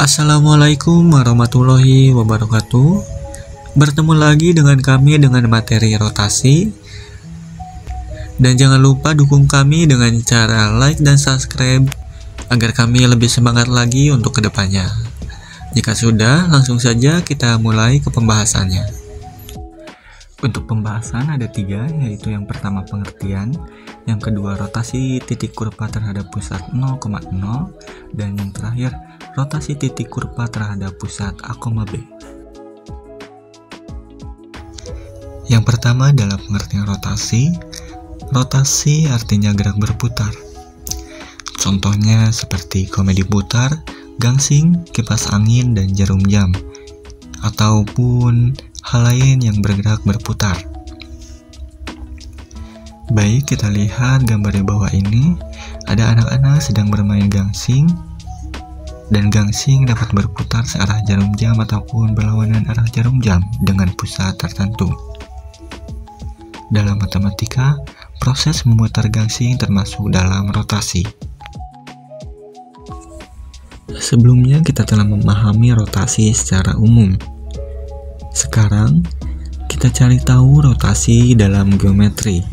Assalamualaikum warahmatullahi wabarakatuh. Bertemu lagi dengan kami dengan materi rotasi. Dan jangan lupa dukung kami dengan cara like dan subscribe agar kami lebih semangat lagi untuk kedepannya. Jika sudah, langsung saja kita mulai ke pembahasannya. Untuk pembahasan ada 3, yaitu yang pertama pengertian, yang kedua rotasi titik kurva terhadap pusat 0,0, dan yang terakhir rotasi titik kurva terhadap pusat A, B. Yang pertama adalah pengertian rotasi. Rotasi artinya gerak berputar. Contohnya seperti komedi putar, gangsing, kipas angin, dan jarum jam, ataupun hal lain yang bergerak berputar. Baik, kita lihat gambar di bawah ini. Ada anak-anak sedang bermain gangsing, dan gangsing dapat berputar searah jarum jam ataupun berlawanan arah jarum jam dengan pusat tertentu. Dalam matematika, proses memutar gangsing termasuk dalam rotasi. Sebelumnya kita telah memahami rotasi secara umum. Sekarang kita cari tahu rotasi dalam geometri.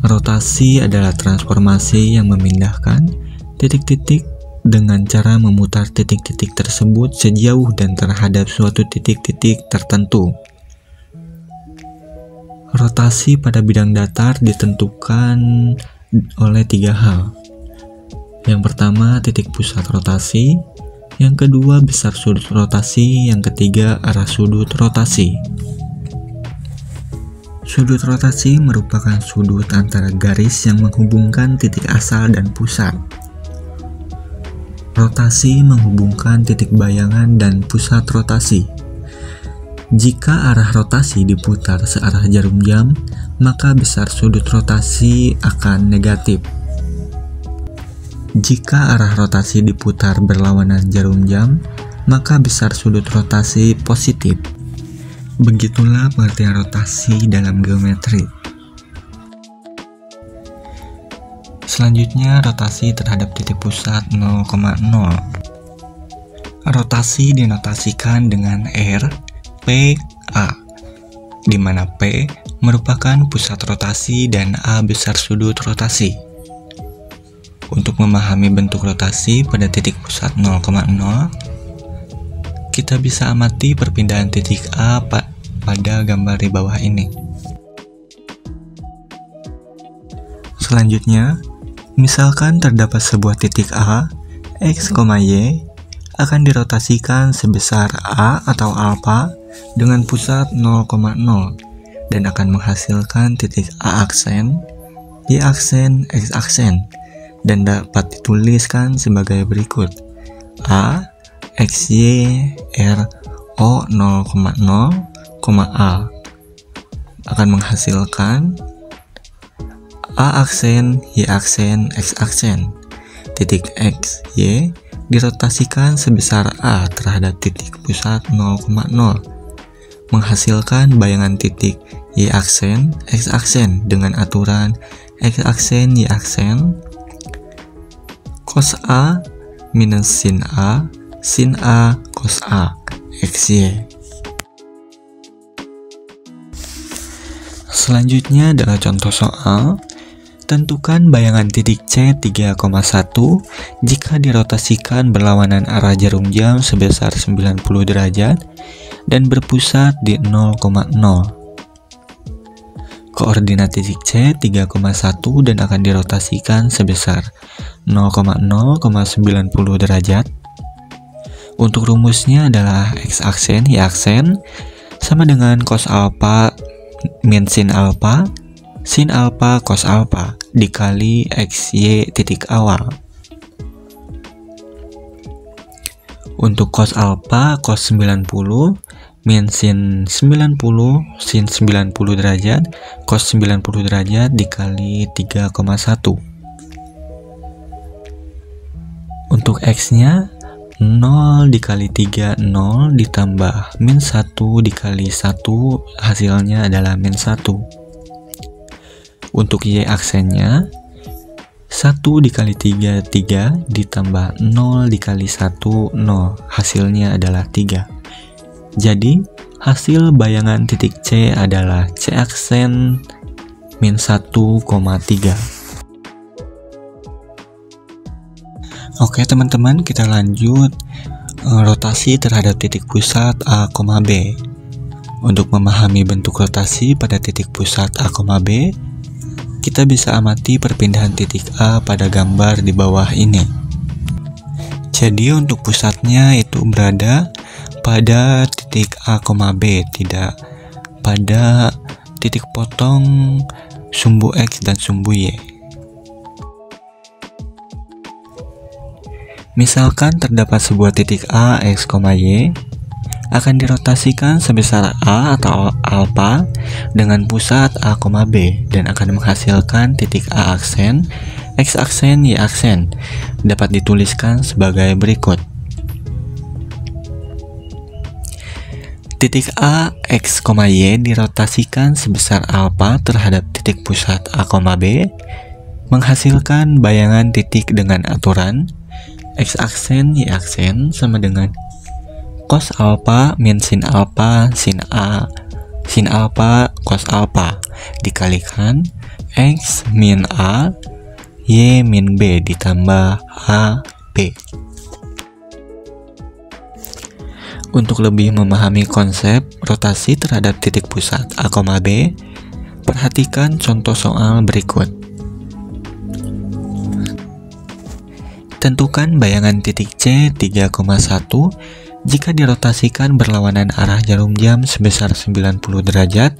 Rotasi adalah transformasi yang memindahkan titik-titik dengan cara memutar titik-titik tersebut sejauh dan terhadap suatu titik-titik tertentu. Rotasi pada bidang datar ditentukan oleh 3 hal. Yang pertama, titik pusat rotasi. Yang kedua, besar sudut rotasi. Yang ketiga, arah sudut rotasi. Sudut rotasi merupakan sudut antara garis yang menghubungkan titik asal dan pusat. Rotasi menghubungkan titik bayangan dan pusat rotasi. Jika arah rotasi diputar searah jarum jam, maka besar sudut rotasi akan negatif. Jika arah rotasi diputar berlawanan jarum jam, maka besar sudut rotasi positif. Begitulah pengertian rotasi dalam geometri. Selanjutnya, rotasi terhadap titik pusat 0,0. Rotasi dinotasikan dengan R, P, A, di mana P merupakan pusat rotasi dan A besar sudut rotasi. Untuk memahami bentuk rotasi pada titik pusat 0,0, kita bisa amati perpindahan titik A pada gambar di bawah ini. Selanjutnya, misalkan terdapat sebuah titik A, X, Y, akan dirotasikan sebesar A atau alfa dengan pusat 0,0 dan akan menghasilkan titik A aksen, Y aksen, X aksen, dan dapat dituliskan sebagai berikut: A, XY, R, O 0,0, A akan menghasilkan A aksen, Y aksen, X aksen. Titik X, Y dirotasikan sebesar A terhadap titik pusat 0,0, menghasilkan bayangan titik Y aksen, X aksen dengan aturan X aksen, Y aksen, cos A minus sin A, cos A, XY. Selanjutnya adalah contoh soal. Tentukan bayangan titik C 3,1 jika dirotasikan berlawanan arah jarum jam sebesar 90 derajat dan berpusat di 0,0. Koordinat titik C 3,1 dan akan dirotasikan sebesar 0,0,90 derajat. Untuk rumusnya adalah X aksen, Y aksen sama dengan cos alpha min sin alpha cos alpha dikali XY titik awal. Untuk cos alpha, cos 90 min sin 90 sin 90 derajat cos 90 derajat dikali 3,1. Untuk X-nya 0 dikali 3, 0 ditambah min 1 dikali 1, hasilnya adalah min 1. Untuk Y aksennya 1 dikali 3, 3, ditambah 0 dikali 1, 0. Hasilnya adalah 3. Jadi, hasil bayangan titik C adalah C aksen min 1,3. Oke teman-teman, kita lanjut rotasi terhadap titik pusat A, B. Untuk memahami bentuk rotasi pada titik pusat A, B, kita bisa amati perpindahan titik A pada gambar di bawah ini. Jadi untuk pusatnya itu berada pada titik A, B, tidak pada titik potong sumbu X dan sumbu Y. Misalkan terdapat sebuah titik A, X, Y akan dirotasikan sebesar A atau alfa dengan pusat A, B dan akan menghasilkan titik A aksen, X aksen, Y aksen. Dapat dituliskan sebagai berikut. Titik A, X, Y dirotasikan sebesar alfa terhadap titik pusat A, B menghasilkan bayangan titik dengan aturan X aksen, Y aksen sama dengan cos alpha min sin alpha sin A sin alpha cos alpha dikalikan X min A Y min B ditambah A B. Untuk lebih memahami konsep rotasi terhadap titik pusat A, B, perhatikan contoh soal berikut. Tentukan bayangan titik C 3,1 jika dirotasikan berlawanan arah jarum jam sebesar 90 derajat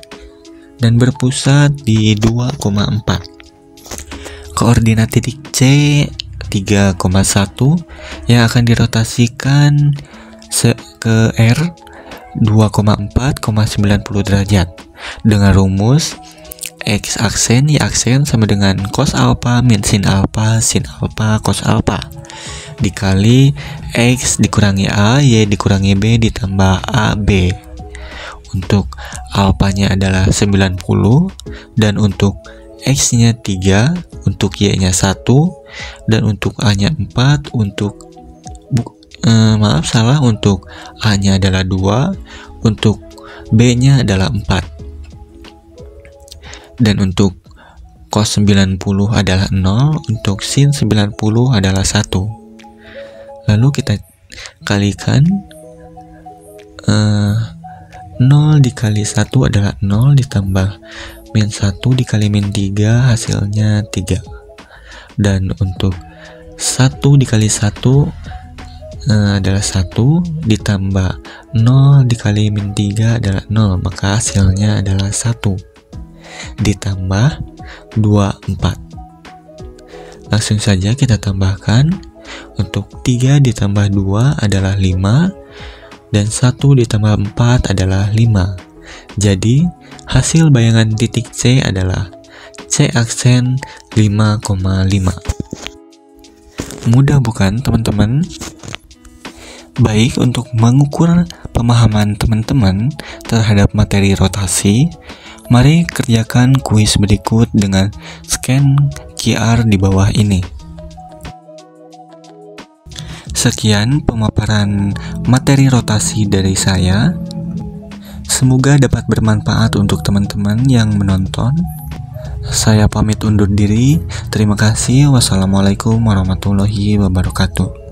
dan berpusat di 2,4. Koordinat titik C 3,1 yang akan dirotasikan ke R 2,4,90 derajat dengan rumus X aksen Y aksen sama dengan cos alpha min sin alpha cos alpha dikali X dikurangi A, Y dikurangi B ditambah AB. Untuk alfanya adalah 90 dan untuk X nya 3, untuk Y nya 1 dan untuk A nya 4, untuk untuk A nya adalah 2, untuk B nya adalah 4 dan untuk cos 90 adalah 0, untuk sin 90 adalah 1. Lalu kita kalikan 0 dikali 1 adalah 0 ditambah min 1 dikali min 3 hasilnya 3. Dan untuk 1 dikali 1 adalah 1 ditambah 0 dikali min 3 adalah 0, maka hasilnya adalah 1 ditambah 2, 4. Langsung saja kita tambahkan. Untuk 3 ditambah 2 adalah 5 dan 1 ditambah 4 adalah 5. Jadi hasil bayangan titik C adalah C aksen 5,5. Mudah bukan teman-teman? Baik, untuk mengukur pemahaman teman-teman terhadap materi rotasi, mari kerjakan kuis berikut dengan scan QR di bawah ini. Sekian pemaparan materi rotasi dari saya. Semoga dapat bermanfaat untuk teman-teman yang menonton. Saya pamit undur diri. Terima kasih. Wassalamualaikum warahmatullahi wabarakatuh.